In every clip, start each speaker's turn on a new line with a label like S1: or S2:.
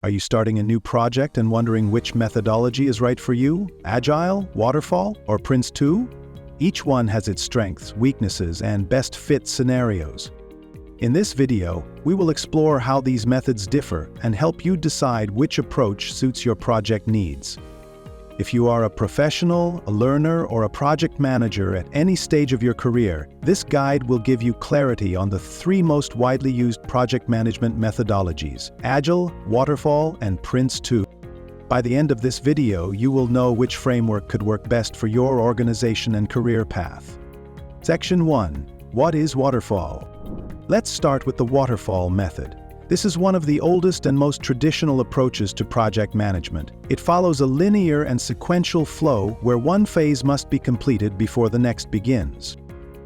S1: Are you starting a new project and wondering which methodology is right for you? Agile, Waterfall, or PRINCE2? Each one has its strengths, weaknesses, and best fit scenarios. In this video, we will explore how these methods differ and help you decide which approach suits your project needs. If you are a professional, a learner, or a project manager at any stage of your career, this guide will give you clarity on the 3 most widely used project management methodologies: Agile, Waterfall, and PRINCE2. By the end of this video, you will know which framework could work best for your organization and career path. Section 1. What is Waterfall? Let's start with the Waterfall method. This is one of the oldest and most traditional approaches to project management. It follows a linear and sequential flow where one phase must be completed before the next begins.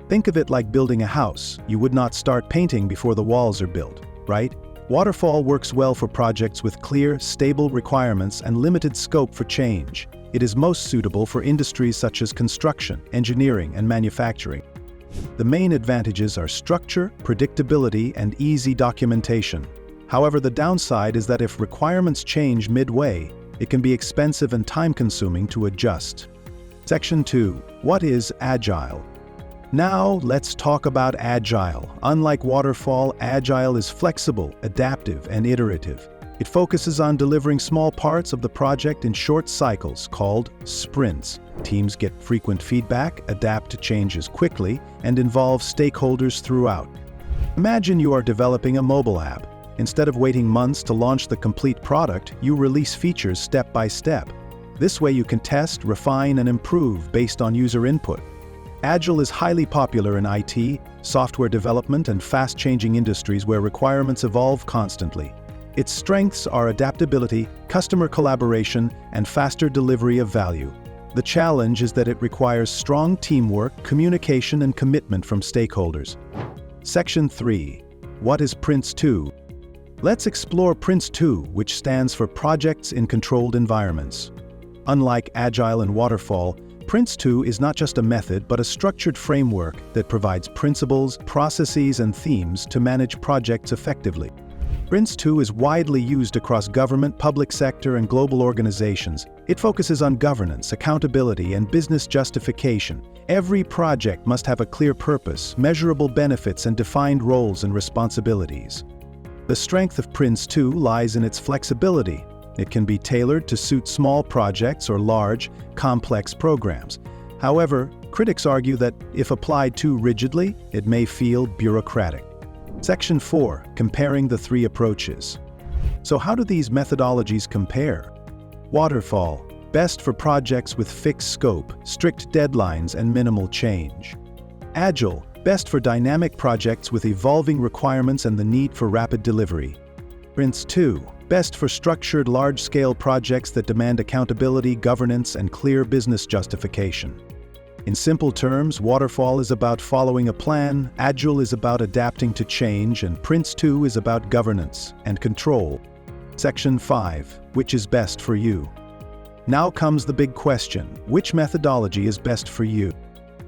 S1: Think of it like building a house. You would not start painting before the walls are built, right? Waterfall works well for projects with clear, stable requirements and limited scope for change. It is most suitable for industries such as construction, engineering, and manufacturing. The main advantages are structure, predictability, and easy documentation. However, the downside is that if requirements change midway, it can be expensive and time-consuming to adjust. Section 2. What is Agile? Now, let's talk about Agile. Unlike Waterfall, Agile is flexible, adaptive, and iterative. It focuses on delivering small parts of the project in short cycles called sprints. Teams get frequent feedback, adapt to changes quickly, and involve stakeholders throughout. Imagine you are developing a mobile app. Instead of waiting months to launch the complete product, you release features step by step. This way you can test, refine, and improve based on user input. Agile is highly popular in IT, software development, and fast-changing industries where requirements evolve constantly. Its strengths are adaptability, customer collaboration, and faster delivery of value. The challenge is that it requires strong teamwork, communication, and commitment from stakeholders. Section 3. What is PRINCE2? Let's explore PRINCE2, which stands for Projects in Controlled Environments. Unlike Agile and Waterfall, PRINCE2 is not just a method but a structured framework that provides principles, processes, and themes to manage projects effectively. PRINCE2 is widely used across government, public sector, and global organizations. It focuses on governance, accountability, and business justification. Every project must have a clear purpose, measurable benefits, and defined roles and responsibilities. The strength of PRINCE2 lies in its flexibility. It can be tailored to suit small projects or large, complex programs. However, critics argue that if applied too rigidly, it may feel bureaucratic. Section 4. Comparing the 3 approaches. So how do these methodologies compare? Waterfall, best for projects with fixed scope, strict deadlines, and minimal change. Agile, best for dynamic projects with evolving requirements and the need for rapid delivery. PRINCE2, best for structured, large-scale projects that demand accountability, governance, and clear business justification. In simple terms, Waterfall is about following a plan, Agile is about adapting to change, and PRINCE2 is about governance and control. Section 5. Which is best for you? Now comes the big question: which methodology is best for you?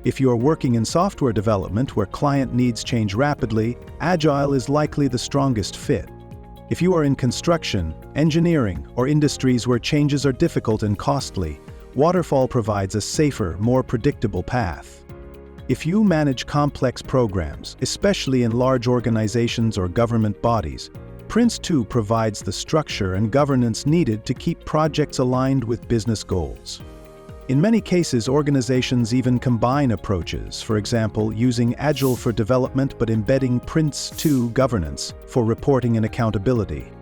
S1: If you are working in software development where client needs change rapidly, Agile is likely the strongest fit. If you are in construction, engineering, or industries where changes are difficult and costly, Waterfall provides a safer, more predictable path. If you manage complex programs, especially in large organizations or government bodies, PRINCE2 provides the structure and governance needed to keep projects aligned with business goals. In many cases, organizations even combine approaches, for example, using Agile for development but embedding PRINCE2 governance for reporting and accountability.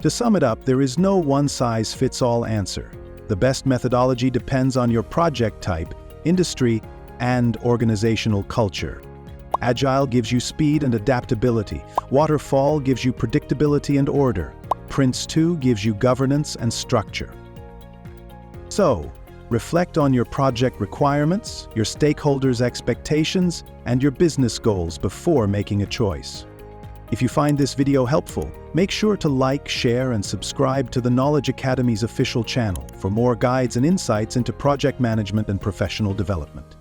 S1: To sum it up, there is no one-size-fits-all answer. The best methodology depends on your project type, industry, and organizational culture. Agile gives you speed and adaptability. Waterfall gives you predictability and order. PRINCE2 gives you governance and structure. So, reflect on your project requirements, your stakeholders' expectations, and your business goals before making a choice. If you find this video helpful, make sure to like, share, and subscribe to the Knowledge Academy's official channel for more guides and insights into project management and professional development.